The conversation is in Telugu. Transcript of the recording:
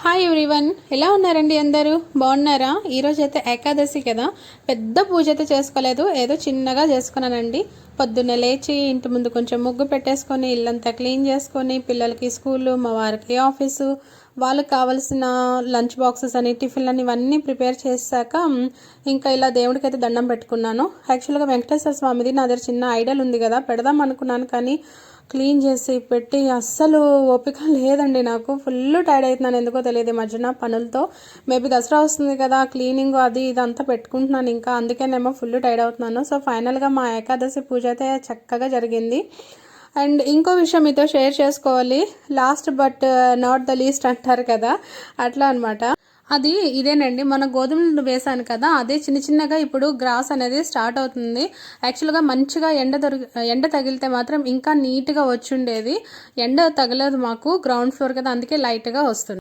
హాయ్ ఎవ్రీవన్, ఎలా ఉన్నారండి? అందరూ బాగున్నారా? ఈరోజు అయితే ఏకాదశి కదా, పెద్ద పూజ అయితే చేసుకోలేదు, ఏదో చిన్నగా చేసుకున్నానండి. పొద్దున్నే లేచి ఇంటి ముందు కొంచెం ముగ్గు పెట్టేసుకొని ఇల్లంతా క్లీన్ చేసుకొని పిల్లలకి స్కూలు, మా వారికి ఆఫీసు, వాళ్ళకి కావాల్సిన లంచ్ బాక్సెస్ అని టిఫిన్లు అని ఇవన్నీ ప్రిపేర్ చేశాక ఇంకా ఇలా దేవుడికి అయితే దండం పెట్టుకున్నాను. యాక్చువల్గా వెంకటేశ్వర స్వామిది నా దగ్గర చిన్న ఐడల్ ఉంది కదా, పెడదాం అనుకున్నాను, కానీ క్లీన్ చేసి పెట్టి అస్సలు ఓపిక లేదండి. నాకు ఫుల్ టైర్డ్ అవుతున్నాను, ఎందుకో తెలియదు ఈ మధ్యన పనులతో. మేబీ దసరా వస్తుంది కదా, క్లీనింగ్ అది ఇదంతా పెట్టుకుంటున్నాను, ఇంకా అందుకేనేమో ఫుల్ టైర్డ్ అవుతున్నాను. సో ఫైనల్గా మా ఏకాదశి పూజ అయితే చక్కగా జరిగింది. అండ్ ఇంకో విషయం మీతో షేర్ చేసుకోవాలి, last but not the least అంటారు కదా, అట్లా అనమాట. అది ఇదేనండి, మన గోధుమలు వేసాను కదా, అదే చిన్న చిన్నగా ఇప్పుడు గ్రాస్ అనేది స్టార్ట్ అవుతుంది. యాక్చువల్గా మంచిగా ఎండ తగిలితే మాత్రం ఇంకా నీట్గా వచ్చి ఉండేది. ఎండ తగలేదు మాకు, గ్రౌండ్ ఫ్లోర్ కదా, అందుకే లైట్గా వస్తుంది.